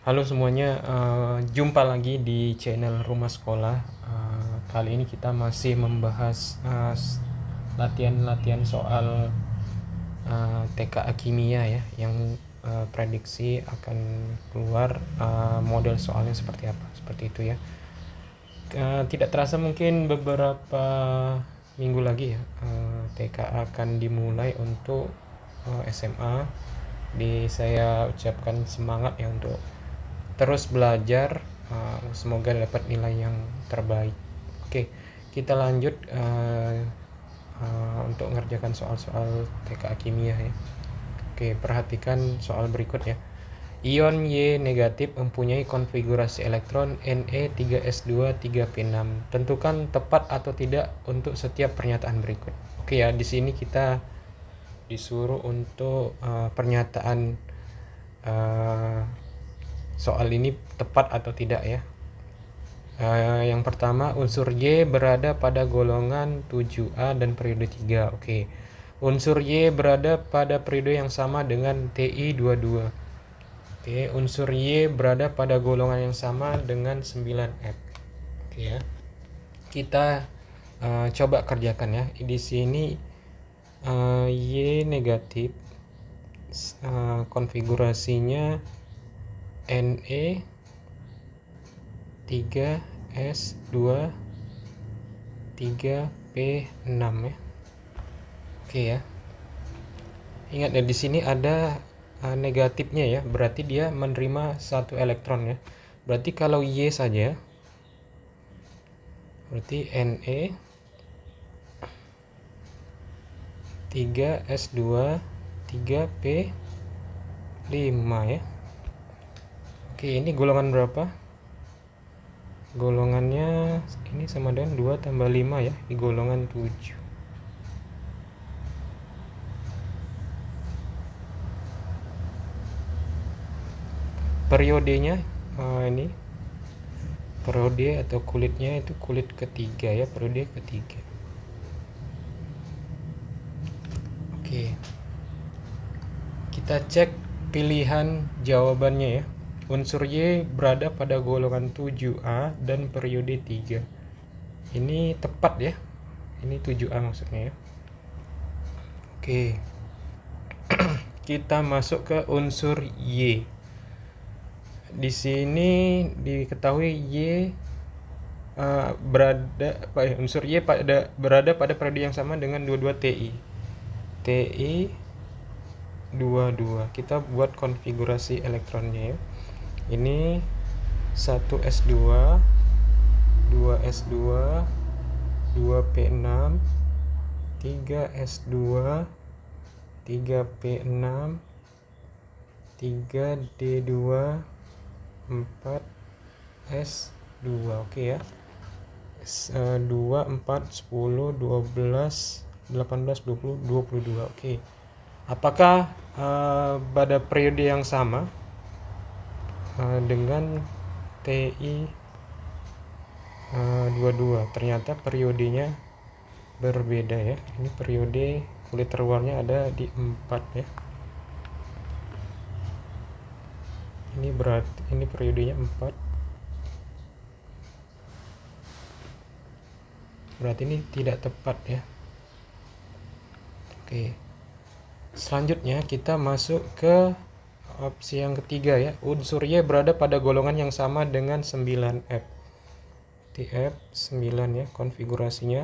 Halo semuanya, jumpa lagi di channel Rumah Sekolah. Kali ini kita masih membahas latihan-latihan soal TKA Kimia ya, yang prediksi akan keluar model soalnya seperti apa, seperti itu ya. Tidak terasa mungkin beberapa minggu lagi ya, TKA akan dimulai untuk SMA. Saya ucapkan semangat ya untuk terus belajar, semoga dapat nilai yang terbaik. Oke, kita lanjut untuk mengerjakan soal-soal TKA kimia ya. Oke, perhatikan soal berikut ya. Ion Y negatif mempunyai konfigurasi elektron Ne3s2 3p6. Tentukan tepat atau tidak untuk setiap pernyataan berikut. Oke ya, di sini kita disuruh untuk pernyataan soal ini tepat atau tidak ya. Yang pertama, unsur Y berada pada golongan 7A dan periode 3. Oke. Unsur Y berada pada periode yang sama dengan Ti22. Oke, unsur Y berada pada golongan yang sama dengan 9F. Oke ya. Kita coba kerjakan ya. Di sini Y negatif, konfigurasinya Ne 3s2 3p6 ya. Oke ya. Ingat ya, di sini ada negatifnya ya, berarti dia menerima satu elektron ya. Berarti kalau Y saja, berarti Ne 3s2 3p5 ya. Oke, ini golongan berapa? Golongannya ini sama dengan 2 tambah 5 ya, di golongan 7. Periodenya ini periode atau kulitnya itu kulit ketiga ya, periode ketiga. Oke, kita cek pilihan jawabannya ya. Unsur Y berada pada golongan 7A dan periode 3. Ini tepat ya. Ini 7A maksudnya ya. Oke. Kita masuk ke unsur Y. Di sini diketahui Y unsur Y berada pada periode yang sama dengan 22 Ti. Ti 22. Kita buat konfigurasi elektronnya ya. Ini 1s2 2s2 2p6 3s2 3p6 3d2 4s2. Oke ya. 2 4 10 12 18 20 22. Oke. Apakah pada periode yang sama dengan Ti 22? Ternyata periodenya berbeda ya. Ini periode kulit terluarnya ada di 4 ya. Ini berarti ini periodenya 4. Berarti ini tidak tepat ya. Oke. Selanjutnya kita masuk ke opsi yang ketiga ya. Unsur Y berada pada golongan yang sama dengan 9F. F 9 ya, konfigurasinya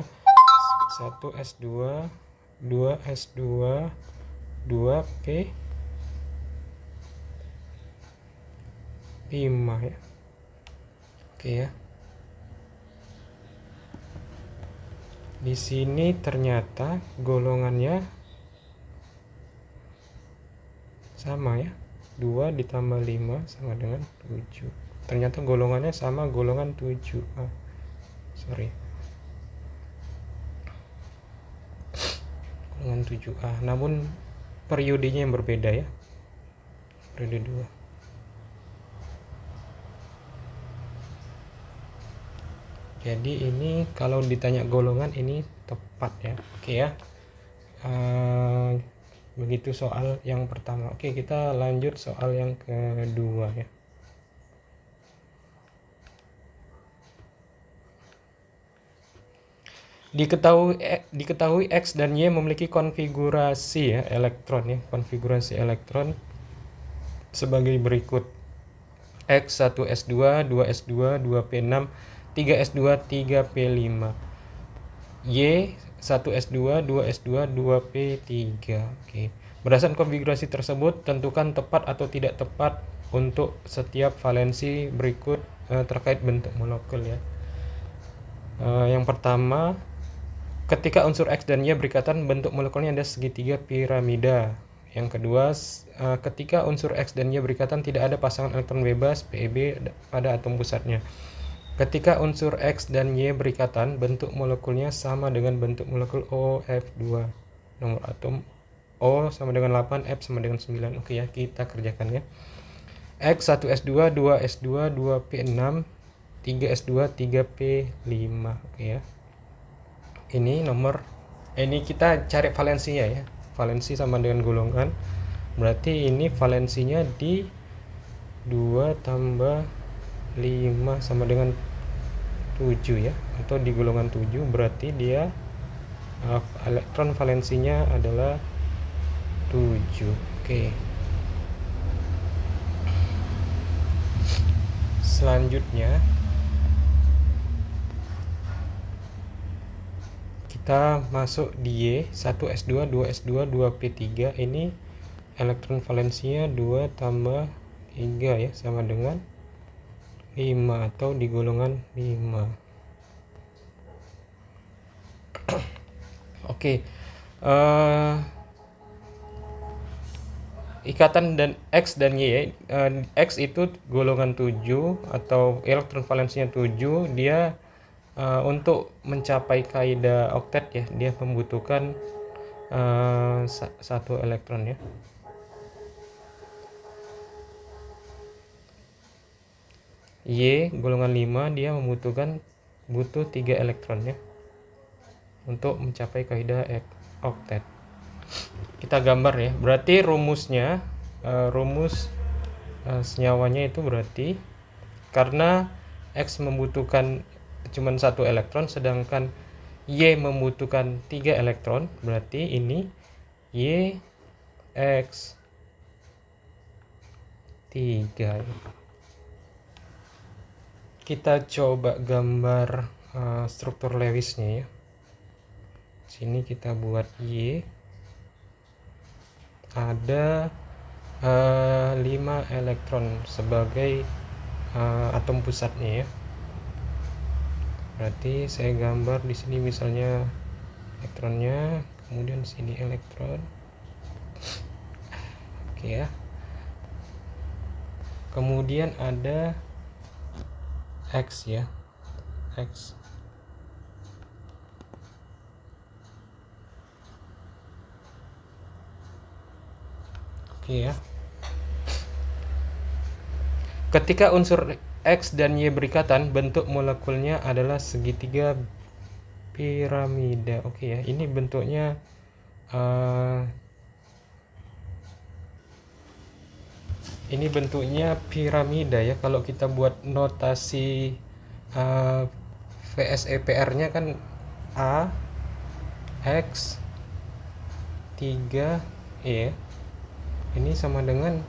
1s2 2s2 2p 5 ya. Oke ya. Di sini ternyata golongannya sama ya. 2 ditambah 5 sama dengan 7. Ternyata golongannya sama, golongan 7A. Golongan 7A. Namun periodenya yang berbeda ya. Periode 2. Jadi ini kalau ditanya golongan ini tepat ya. Oke ya. Begitu soal yang pertama. Oke, kita lanjut soal yang kedua ya. Diketahui X dan Y memiliki konfigurasi ya elektron ya, konfigurasi elektron sebagai berikut. X 1s2, 2s2, 2p6, 3s2, 3p5. Y 1s2, 2s2, 2p3. Oke. Berdasarkan konfigurasi tersebut, tentukan tepat atau tidak tepat untuk setiap valensi berikut terkait bentuk molekul ya. Yang pertama, ketika unsur X dan Y berikatan, bentuk molekulnya ada segitiga piramida. Yang kedua, ketika unsur X dan Y berikatan, tidak ada pasangan elektron bebas PeB pada atom pusatnya. Ketika unsur X dan Y berikatan, bentuk molekulnya sama dengan bentuk molekul OF2. Nomor atom O sama dengan 8, F sama dengan 9. Oke ya, kita kerjakan ya. X 1s2, 2s2, 2p6, 3s2, 3p5. Oke ya. Ini kita cari valensinya ya. Valensi sama dengan golongan. Berarti ini valensinya di 2 tambah 5 sama dengan 7 ya. Atau di golongan 7 berarti dia elektron valensinya adalah 7. Oke. Selanjutnya kita masuk di Y 1s2, 2s2, 2p3. Ini elektron valensinya 2 tambah 3 ya, sama dengan 5 atau di golongan 5. Oke. Ikatan dan X dan Y, X itu golongan 7 atau elektron valensinya 7. Dia untuk mencapai kaidah oktet ya, dia membutuhkan 1 elektron ya. Y golongan 5 dia butuh 3 elektron ya untuk mencapai kaidah oktet. Kita gambar ya. Berarti rumusnya rumus senyawanya itu berarti karena X membutuhkan cuma 1 elektron sedangkan Y membutuhkan 3 elektron, berarti ini Y X 3. Kita coba gambar struktur Lewisnya ya. Sini kita buat Y ada 5 elektron sebagai atom pusatnya ya. Berarti saya gambar di sini misalnya elektronnya, kemudian di sini elektron. Oke ya. Kemudian ada X ya. X. Oke ya. Ketika unsur X dan Y berikatan, bentuk molekulnya adalah segitiga piramida. Oke ya, ini bentuknya piramida ya. Kalau kita buat notasi VSEPR-nya kan A X 3 E. Ini sama dengan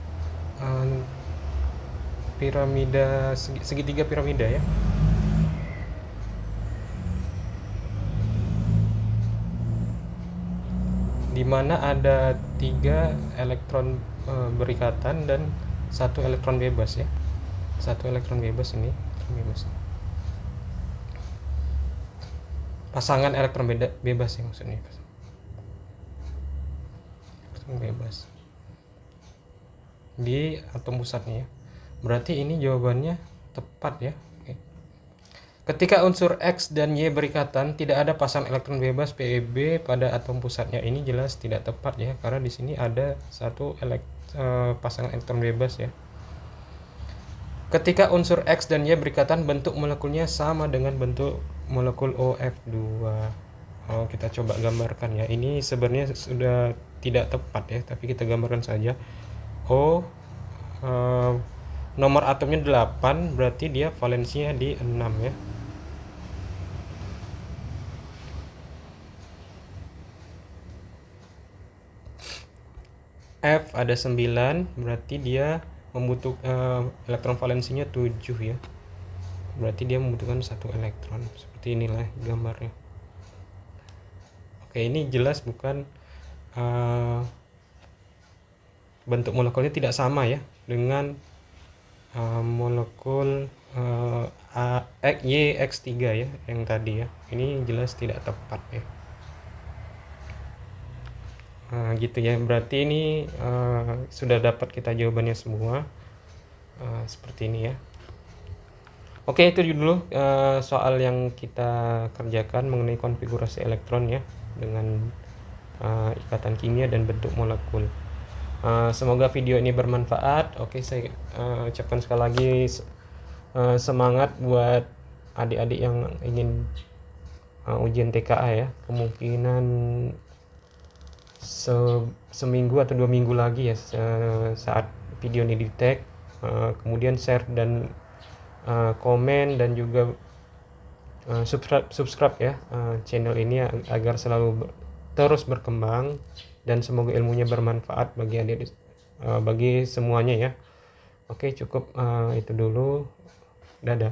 piramida segitiga piramida ya. Di mana ada 3 elektron berikatan dan 1 elektron bebas ya. 1 elektron bebas ini, bebas. Pasangan elektron bebas ya maksudnya. Elektron bebas di atom pusatnya ya. Berarti ini jawabannya tepat ya. Oke. Ketika unsur X dan Y berikatan, tidak ada pasangan elektron bebas PeB pada atom pusatnya. Ini jelas tidak tepat ya, karena di sini ada 1 pasangan elektron bebas ya. Ketika unsur X dan Y berikatan, bentuk molekulnya sama dengan bentuk molekul OF2. Kita coba gambarkan ya. Ini sebenarnya sudah tidak tepat ya, tapi kita gambarkan saja. Nomor atomnya 8, berarti dia valensinya di 6 ya. F ada 9, berarti dia membutuhkan elektron valensinya 7 ya. Berarti dia membutuhkan 1 elektron. Seperti inilah gambarnya. Oke, ini jelas bukan bentuk molekulnya tidak sama ya dengan molekul YX3 ya yang tadi ya. Ini jelas tidak tepat ya. Gitu ya, berarti ini sudah dapat kita jawabannya semua. Seperti ini ya. Oke, itu dulu soal yang kita kerjakan mengenai konfigurasi elektron ya dengan ikatan kimia dan bentuk molekul. Semoga video ini bermanfaat. Oke, saya ucapkan sekali lagi semangat buat adik-adik yang ingin ujian TKA ya. Kemungkinan seminggu atau 2 minggu lagi ya saat video ini di tag. Kemudian share dan komen dan juga subscribe ya channel ini agar selalu terus berkembang dan semoga ilmunya bermanfaat bagi adik bagi semuanya ya. Oke, cukup itu dulu. Dadah.